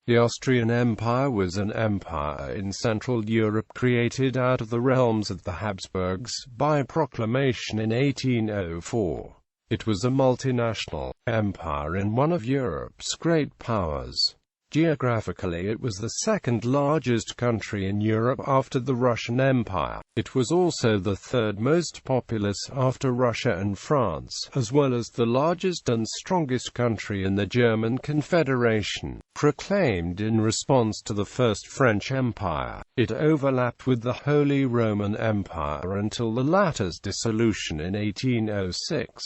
The Austrian Empire was an empire in Central Europe created out of the realms of the Habsburgs by proclamation in 1804. It was a multinational empire and one of Europe's great powers. Geographically, it was the second largest country in Europe after the Russian Empire. It was also the third most populous after Russia and France, as well as the largest and strongest country in the German Confederation. Proclaimed in response to the First French Empire, it overlapped with the Holy Roman Empire until the latter's dissolution in 1806.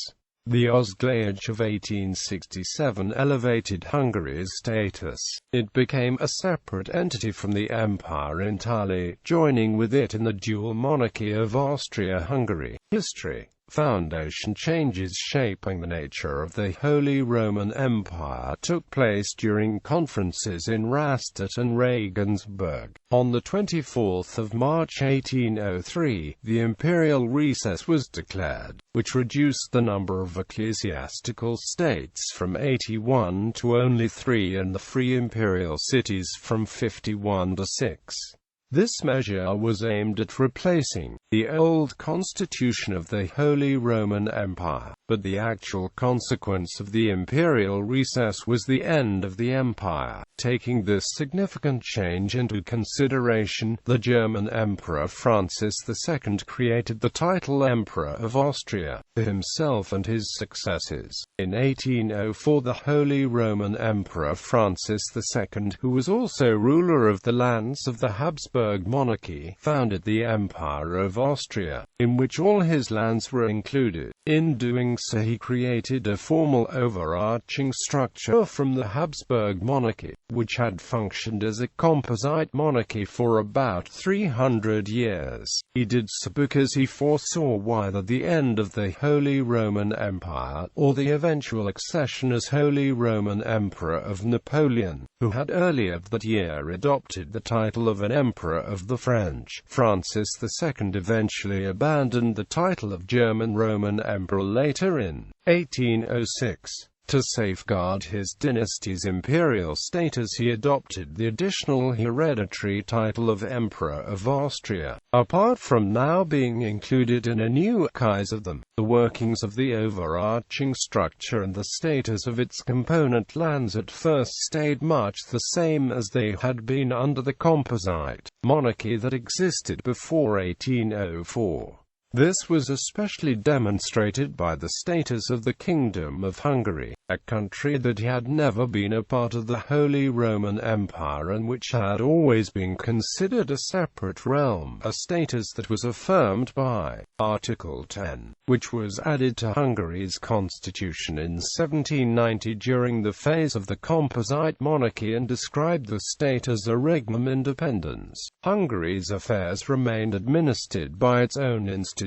The Ausgleich of 1867 elevated Hungary's status. It became a separate entity from the empire entirely, joining with it in the dual monarchy of Austria-Hungary. History. Foundation changes shaping the nature of the Holy Roman Empire took place during conferences in Rastatt and Regensburg. On the 24th of March 1803, the imperial recess was declared, which reduced the number of ecclesiastical states from 81 to only 3 and the free imperial cities from 51 to 6. This measure was aimed at replacing the old constitution of the Holy Roman Empire, but the actual consequence of the imperial recess was the end of the empire. Taking this significant change into consideration, the German Emperor Francis II created the title Emperor of Austria for himself and his successors. In 1804, the Holy Roman Emperor Francis II, who was also ruler of the lands of the Habsburg monarchy, founded the Empire of Austria, in which all his lands were included. In doing so, he created a formal overarching structure from the Habsburg monarchy, which had functioned as a composite monarchy for about 300 years. He did so because he foresaw either the end of the Holy Roman Empire, or the eventual accession as Holy Roman Emperor of Napoleon, who had earlier that year adopted the title of an Emperor of the French. Francis II eventually abandoned the title of German Roman Emperor later in 1806. To safeguard his dynasty's imperial status, he adopted the additional hereditary title of Emperor of Austria. Apart from now being included in a new Kaiserdom, the workings of the overarching structure and the status of its component lands at first stayed much the same as they had been under the composite monarchy that existed before 1804. This was especially demonstrated by the status of the Kingdom of Hungary, a country that had never been a part of the Holy Roman Empire and which had always been considered a separate realm, a status that was affirmed by Article 10, which was added to Hungary's constitution in 1790 during the phase of the composite monarchy and described the state as a regnum independens. Hungary's affairs remained administered by its own institutions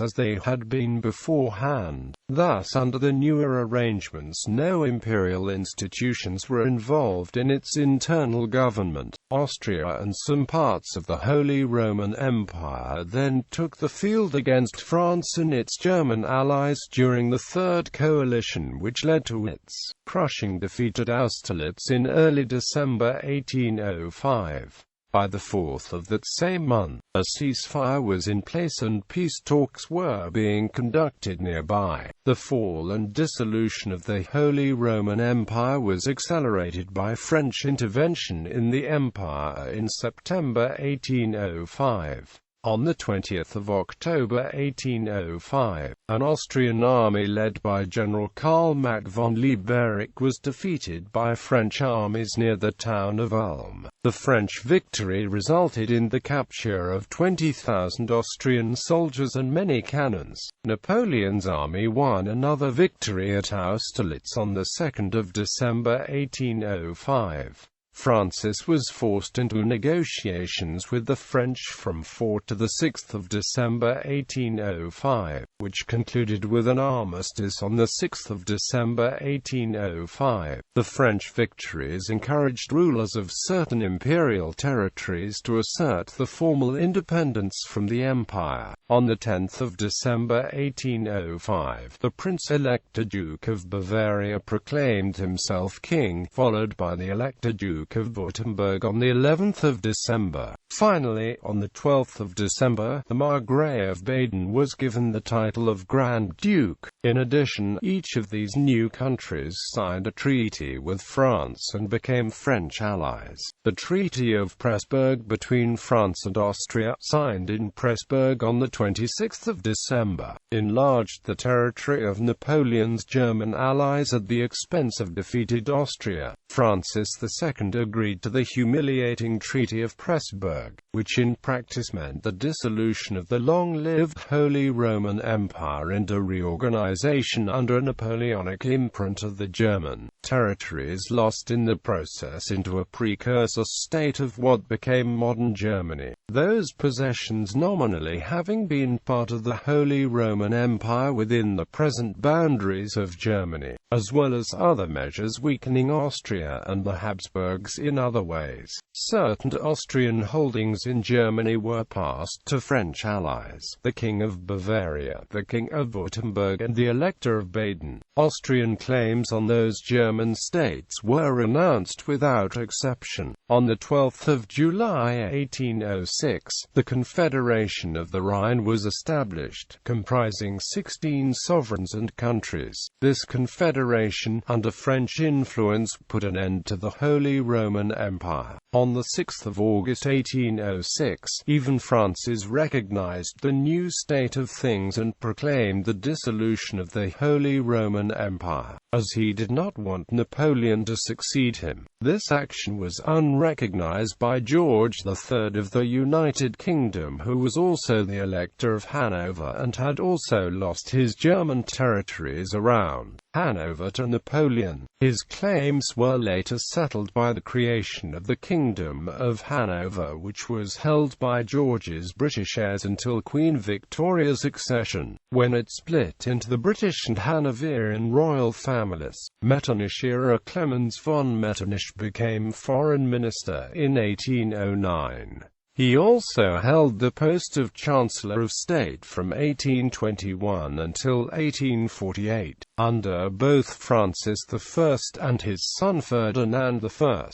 as they had been beforehand. Thus, under the newer arrangements, no imperial institutions were involved in its internal government. Austria and some parts of the Holy Roman Empire then took the field against France and its German allies during the Third Coalition, which led to its crushing defeat at Austerlitz in early December 1805. By the 4th of that same month, a ceasefire was in place and peace talks were being conducted nearby. The fall and dissolution of the Holy Roman Empire was accelerated by French intervention in the empire in September 1805. On the 20th of October 1805, an Austrian army led by General Karl Mack von Lieberich was defeated by French armies near the town of Ulm. The French victory resulted in the capture of 20,000 Austrian soldiers and many cannons. Napoleon's army won another victory at Austerlitz on the 2nd of December 1805. Francis was forced into negotiations with the French from 4 to the 6th of December 1805, which concluded with an armistice on the 6th of December 1805. The French victories encouraged rulers of certain imperial territories to assert the formal independence from the empire. On the 10th of December 1805, the Prince-Elector Duke of Bavaria proclaimed himself king, followed by the Elector Duke Duke of Württemberg on the 11th of December. Finally, on the 12th of December, the Margrave of Baden was given the title of Grand Duke. In addition, each of these new countries signed a treaty with France and became French allies. The Treaty of Pressburg between France and Austria, signed in Pressburg on the 26th of December, enlarged the territory of Napoleon's German allies at the expense of defeated Austria. Francis II agreed to the humiliating Treaty of Pressburg, which in practice meant the dissolution of the long-lived Holy Roman Empire and a reorganization under a Napoleonic imprint of the German territories lost in the process into a precursor state of what became modern Germany, those possessions nominally having been part of the Holy Roman Empire within the present boundaries of Germany, as well as other measures weakening Austria and the Habsburgs in other ways. Certain Austrian holdings in Germany were passed to French allies, the King of Bavaria, the King of Württemberg and the Elector of Baden. Austrian claims on those German states were renounced without exception. On the 12th of July 1806, the Confederation of the Rhine was established, comprising 16 sovereigns and countries. This confederation, under French influence, put an end to the Holy Roman Empire. On the 6th of August 1806, even Francis recognized the new state of things and proclaimed the dissolution of the Holy Roman Empire, as he did not want Napoleon to succeed him. This action was unrecognized by George III of the United Kingdom, who was also the Elector of Hanover and had also lost his German territories around Hanover to Napoleon. His claims were later settled by the creation of the Kingdom of Hanover, which was held by George's British heirs until Queen Victoria's accession, when it split into the British and Hanoverian royal families. Metternich-era Clemens von Metternich became foreign minister in 1809. He also held the post of Chancellor of State from 1821 until 1848, under both Francis I and his son Ferdinand I.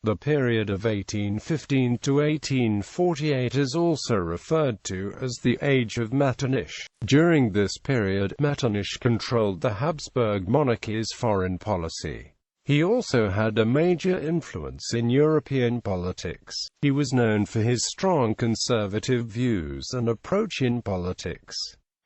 The period of 1815 to 1848 is also referred to as the Age of Metternich. During this period, Metternich controlled the Habsburg monarchy's foreign policy. He also had a major influence in European politics. He was known for his strong conservative views and approach in politics.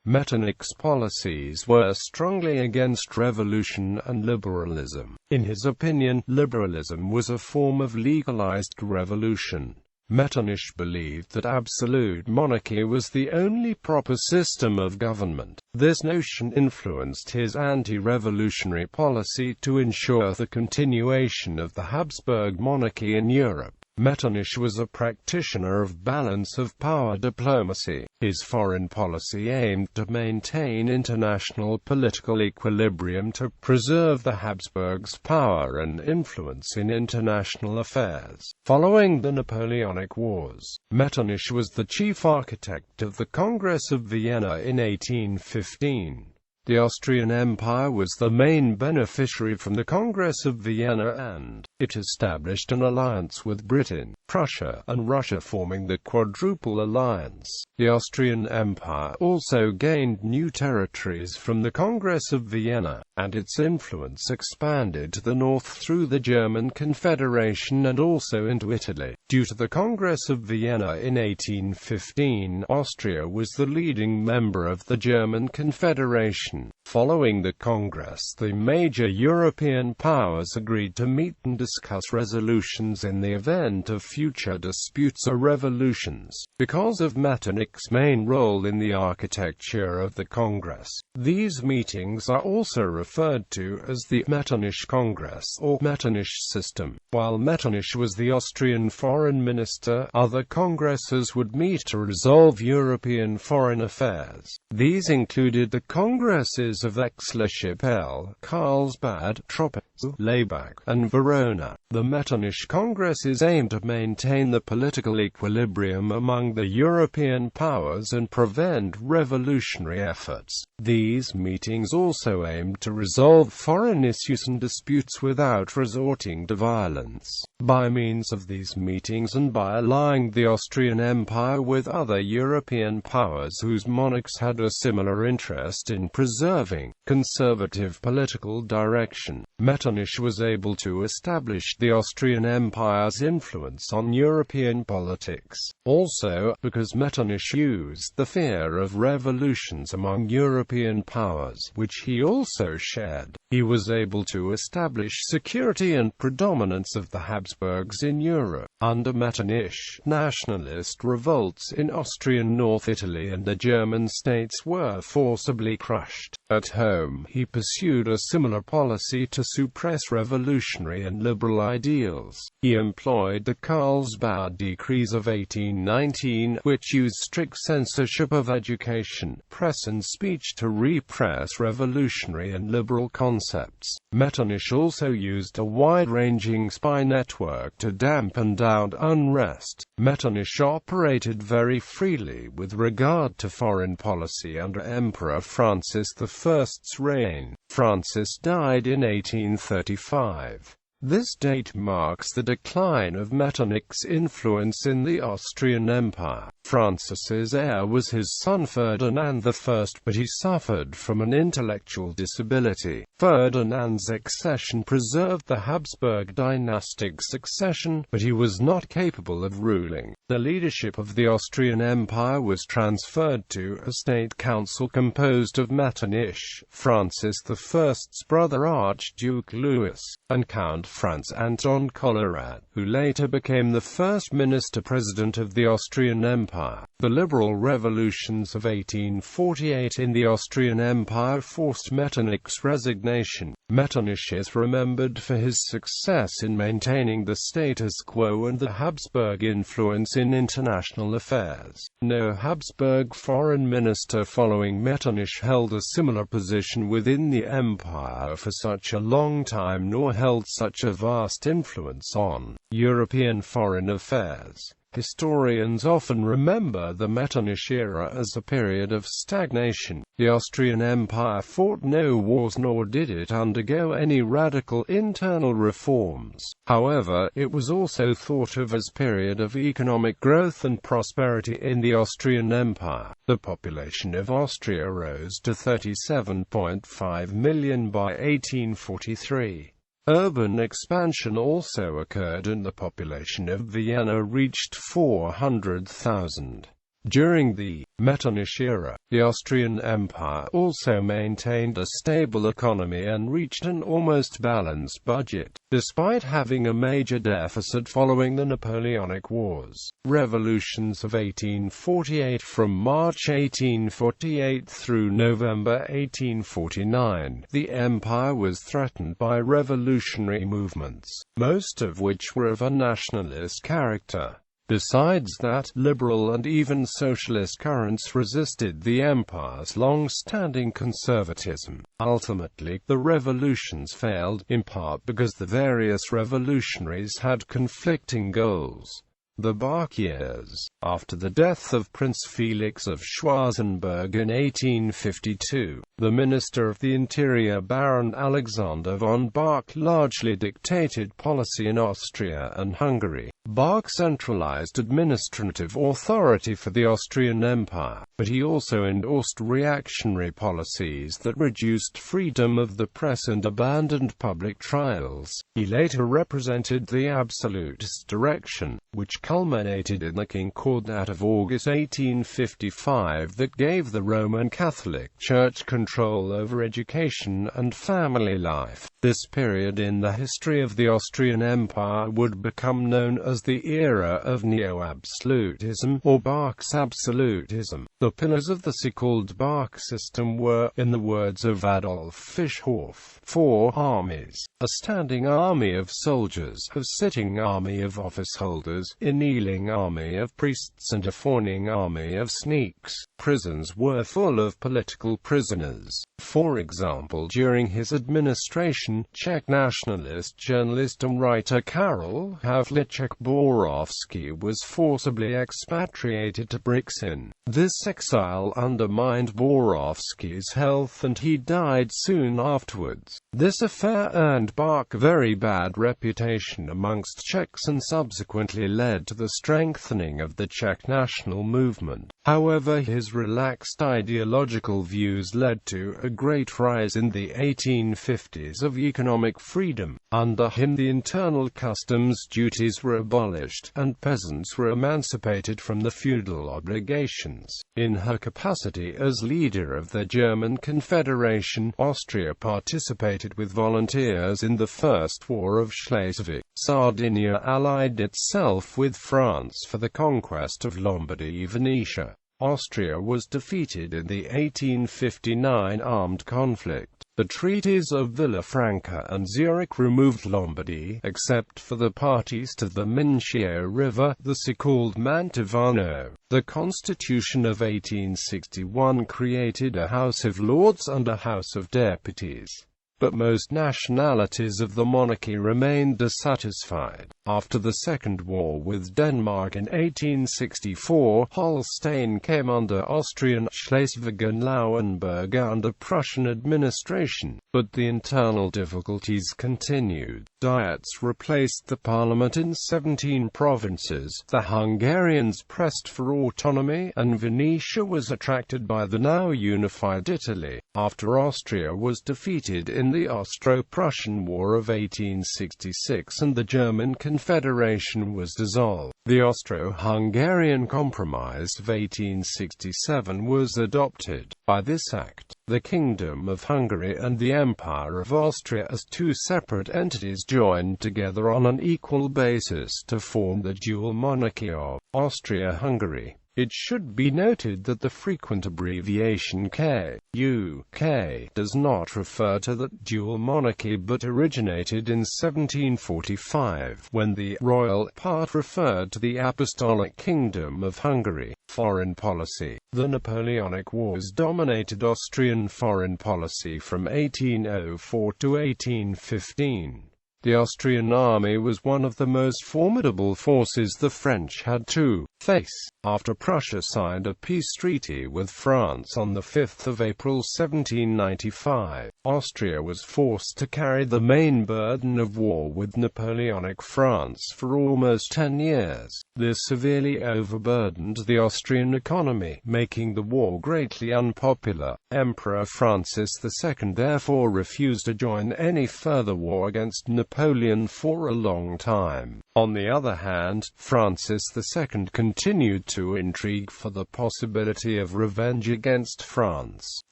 Metternich's policies were strongly against revolution and liberalism. In his opinion, liberalism was a form of legalized revolution. Metternich believed that absolute monarchy was the only proper system of government. This notion influenced his anti-revolutionary policy to ensure the continuation of the Habsburg monarchy in Europe. Metternich was a practitioner of balance of power diplomacy. His foreign policy aimed to maintain international political equilibrium to preserve the Habsburgs' power and influence in international affairs. Following the Napoleonic Wars, Metternich was the chief architect of the Congress of Vienna in 1815. The Austrian Empire was the main beneficiary from the Congress of Vienna, and it established an alliance with Britain, Prussia, and Russia, forming the Quadruple Alliance. The Austrian Empire also gained new territories from the Congress of Vienna, and its influence expanded to the north through the German Confederation and also into Italy. Due to the Congress of Vienna in 1815, Austria was the leading member of the German Confederation. Following the Congress, the major European powers agreed to meet and discuss resolutions in the event of future disputes or revolutions. Because of Metternich's main role in the architecture of the Congress, these meetings are also referred to as the Metternich Congress or Metternich system. While Metternich was the Austrian foreign minister, other congresses would meet to resolve European foreign affairs. These included the Congresses cities of Aix-la-Chapelle, Carlsbad, Troppau, Laybach, and Verona. The Metternich Congresses aimed to maintain the political equilibrium among the European powers and prevent revolutionary efforts. These meetings also aimed to resolve foreign issues and disputes without resorting to violence. By means of these meetings and by allying the Austrian Empire with other European powers whose monarchs had a similar interest in preserving conservative political direction, Metternich was able to establish the Austrian Empire's influence on European politics. Also, because Metternich used the fear of revolutions among European powers, which he also shared, he was able to establish security and predominance of the Habsburgs in Europe. Under Metternich, nationalist revolts in Austrian North Italy and the German states were forcibly crushed. At home, he pursued a similar policy to suppress revolutionary and liberal ideals. He employed the Carlsbad Decrees of 1819, which used strict censorship of education, press and speech to repress revolutionary and liberal concepts. Metternich also used a wide-ranging spy network to dampen down unrest. Metternich operated very freely with regard to foreign policy under Emperor Francis I's reign. Francis died in 1835. This date marks the decline of Metternich's influence in the Austrian Empire. Francis's heir was his son Ferdinand I, but he suffered from an intellectual disability. Ferdinand's accession preserved the Habsburg dynastic succession, but he was not capable of ruling. The leadership of the Austrian Empire was transferred to a state council composed of Metternich, Francis I's brother Archduke Louis, and Count Franz Anton Collerat, who later became the first minister-president of the Austrian Empire. The liberal revolutions of 1848 in the Austrian Empire forced Metternich's resignation. Metternich is remembered for his success in maintaining the status quo and the Habsburg influence in international affairs. No Habsburg foreign minister following Metternich held a similar position within the empire for such a long time, nor held such a vast influence on European foreign affairs. Historians often remember the Metternich era as a period of stagnation. The Austrian Empire fought no wars nor did it undergo any radical internal reforms. However, it was also thought of as a period of economic growth and prosperity in the Austrian Empire. The population of Austria rose to 37.5 million by 1843. Urban expansion also occurred and the population of Vienna reached 400,000. During the Metternich era, the Austrian Empire also maintained a stable economy and reached an almost balanced budget, despite having a major deficit following the Napoleonic Wars. Revolutions of 1848. From March 1848 through November 1849, the empire was threatened by revolutionary movements, most of which were of a nationalist character. Besides that, liberal and even socialist currents resisted the empire's long-standing conservatism. Ultimately, the revolutions failed, in part because the various revolutionaries had conflicting goals. The Bach years. After the death of Prince Felix of Schwarzenberg in 1852, the Minister of the Interior Baron Alexander von Bach largely dictated policy in Austria and Hungary. Bach centralized administrative authority for the Austrian Empire, but he also endorsed reactionary policies that reduced freedom of the press and abandoned public trials. He later represented the absolutist direction, which culminated in the Concordat of August 1855 that gave the Roman Catholic Church control over education and family life. This period in the history of the Austrian Empire would become known as the era of neo-absolutism, or Bach's absolutism. The pillars of the so-called Bach system were, in the words of Adolf Fischhoff, 4 armies: a standing army of soldiers, a sitting army of office-holders, a kneeling army of priests, and a fawning army of sneaks. Prisons were full of political prisoners. For example, during his administration, Czech nationalist journalist and writer Karel Havlicek-Borovsky was forcibly expatriated to Brixen. This exile undermined Borovsky's health and he died soon afterwards. This affair earned Bach a very bad reputation amongst Czechs and subsequently led to the strengthening of the Czech national movement. However, his relaxed ideological views led to a great rise in the 1850s of economic freedom. Under him, the internal customs duties were abolished, and peasants were emancipated from the feudal obligations. In her capacity as leader of the German Confederation, Austria participated with volunteers in the First War of Schleswig. Sardinia allied itself with France for the conquest of Lombardy, Venetia. Austria was defeated in the 1859 armed conflict. The treaties of Villafranca and Zurich removed Lombardy, except for the parties to the Mincio River, the so-called Mantovano. The Constitution of 1861 created a House of Lords and a House of Deputies. But most nationalities of the monarchy remained dissatisfied. After the Second War with Denmark in 1864, Holstein came under Austrian, Schleswig and Lauenburg under Prussian administration. But the internal difficulties continued. Diets replaced the parliament in 17 provinces. The Hungarians pressed for autonomy, and Venetia was attracted by the now unified Italy. After Austria was defeated in the Austro-Prussian War of 1866 and the German Confederation was dissolved, the Austro-Hungarian Compromise of 1867 was adopted. By this act, the Kingdom of Hungary and the Empire of Austria as two separate entities joined together on an equal basis to form the dual monarchy of Austria-Hungary. It should be noted that the frequent abbreviation K.U.K. does not refer to the dual monarchy but originated in 1745, when the royal part referred to the Apostolic Kingdom of Hungary. Foreign policy. The Napoleonic Wars dominated Austrian foreign policy from 1804 to 1815. The Austrian army was one of the most formidable forces the French had to face. After Prussia signed a peace treaty with France on 5 April 1795, Austria was forced to carry the main burden of war with Napoleonic France for almost 10 years. This severely overburdened the Austrian economy, making the war greatly unpopular. Emperor Francis II therefore refused to join any further war against Napoleon for a long time. On the other hand, Francis II continued to intrigue for the possibility of revenge against France,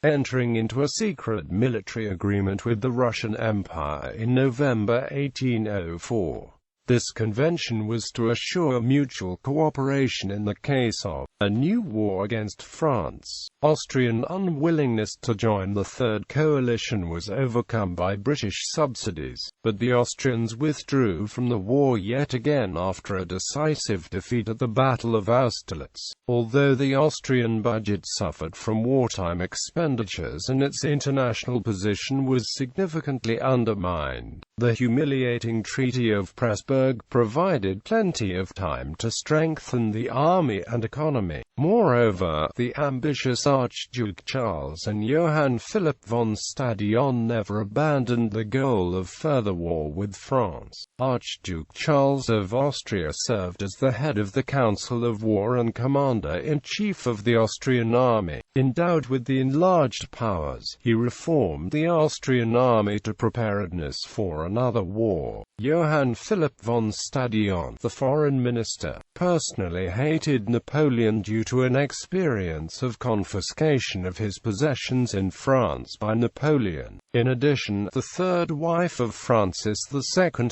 entering into a secret military agreement with the Russian Empire in November 1804. This convention was to assure mutual cooperation in the case of a new war against France. Austrian unwillingness to join the Third Coalition was overcome by British subsidies, but the Austrians withdrew from the war yet again after a decisive defeat at the Battle of Austerlitz. Although the Austrian budget suffered from wartime expenditures and its international position was significantly undermined, the humiliating Treaty of Pressburg provided plenty of time to strengthen the army and economy. Moreover, the ambitious Archduke Charles and Johann Philipp von Stadion never abandoned the goal of further war with France. Archduke Charles of Austria served as the head of the Council of War and commander-in-chief of the Austrian army. Endowed with the enlarged powers, he reformed the Austrian army to preparedness for another war. Johann Philipp von Stadion, the foreign minister, personally hated Napoleon due to an experience of confiscation of his possessions in France by Napoleon. In addition, the third wife of Francis II,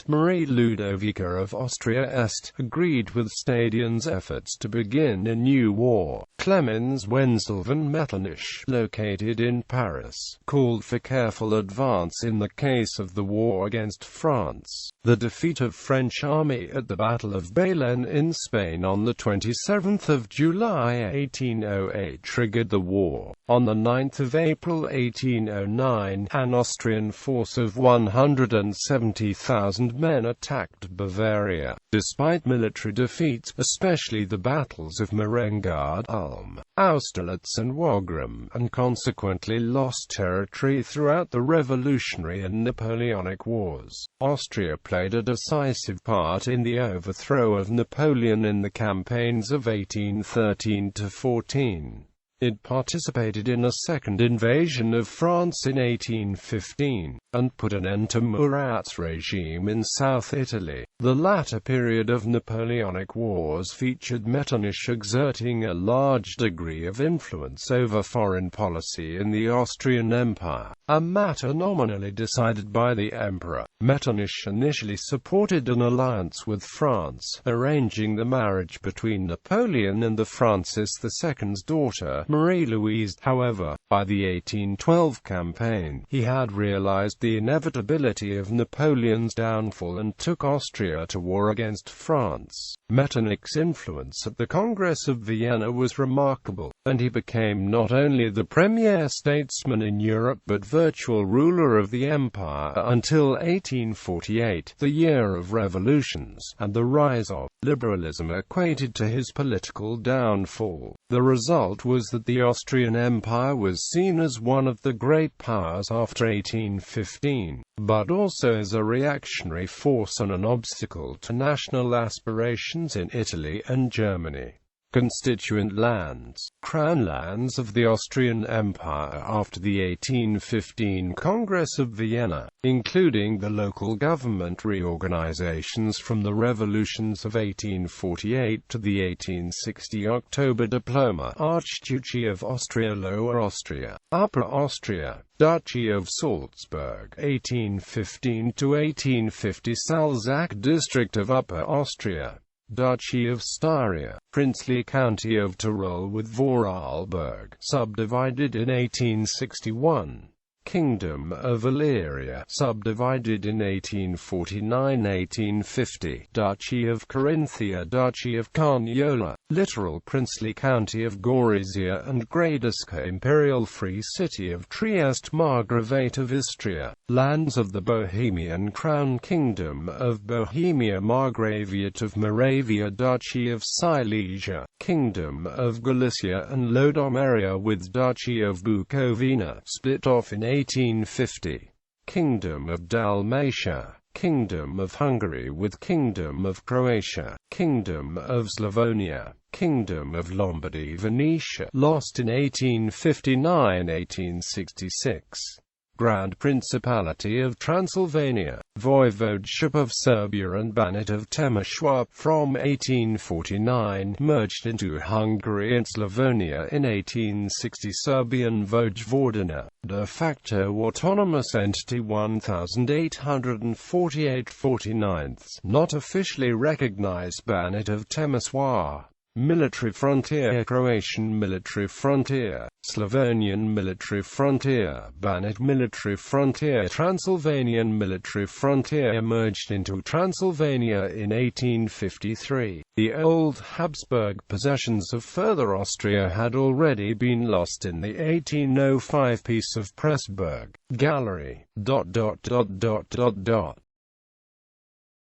Marie Ludovica of Austria-Est, agreed with Stadion's efforts to begin a new war. Clemens Wenzel von Metternich, located in Paris, called for careful advance in the case of the war against France. The defeat of French army at the Battle of Bailén in Spain on the 27th of July 1808 triggered the war. On the 9th of April 1809, an Austrian force of 170,000 men attacked Bavaria. Despite military defeats, especially the battles of Mariengard, Ulm, Austerlitz and Wagram, and consequently lost territory throughout the Revolutionary and Napoleonic Wars, Austria played a decisive part in the overthrow of Napoleon in the campaigns of 1813–14. It participated in a second invasion of France in 1815, and put an end to Murat's regime in South Italy. The latter period of Napoleonic Wars featured Metternich exerting a large degree of influence over foreign policy in the Austrian Empire, a matter nominally decided by the emperor. Metternich initially supported an alliance with France, arranging the marriage between Napoleon and the Francis II's daughter, Marie-Louise. However, by the 1812 campaign, he had realized the inevitability of Napoleon's downfall and took Austria to war against France. Metternich's influence at the Congress of Vienna was remarkable, and he became not only the premier statesman in Europe but virtual ruler of the empire until 1848, the year of revolutions, and the rise of liberalism equated to his political downfall. The result was that the Austrian Empire was seen as one of the great powers after 1815, but also as a reactionary force and an obstacle to national aspirations in Italy and Germany. Constituent lands, crown lands of the Austrian Empire after the 1815 Congress of Vienna, including the local government reorganizations from the revolutions of 1848 to the 1860 October Diploma, Archduchy of Austria, Lower Austria, Upper Austria, Duchy of Salzburg, 1815 to 1850, Salzach District of Upper Austria, Duchy of Styria, Princely County of Tyrol with Vorarlberg, subdivided in 1861. Kingdom of Illyria, subdivided in 1849–1850. Duchy of Carinthia, Duchy of Carniola, littoral princely county of Gorizia and Gradisca, Imperial Free City of Trieste, Margravate of Istria, lands of the Bohemian Crown, Kingdom of Bohemia, Margraviate of Moravia, Duchy of Silesia, Kingdom of Galicia and Lodomeria with Duchy of Bukovina, split off in 1850. Kingdom of Dalmatia, Kingdom of Hungary with Kingdom of Croatia, Kingdom of Slavonia, Kingdom of Lombardy, Venetia, lost in 1859–1866. Grand Principality of Transylvania, Voivodeship of Serbia and Banat of Temeshwar, from 1849, merged into Hungary and Slavonia in 1860. Serbian Vojvodina, de facto autonomous entity 1848–49, not officially recognized. Banat of Temeswar. Military frontier, Croatian military frontier, Slavonian military frontier, Banat military frontier, Transylvanian military frontier merged into Transylvania in 1853. The old Habsburg possessions of Further Austria had already been lost in the 1805 Peace of Pressburg. Gallery.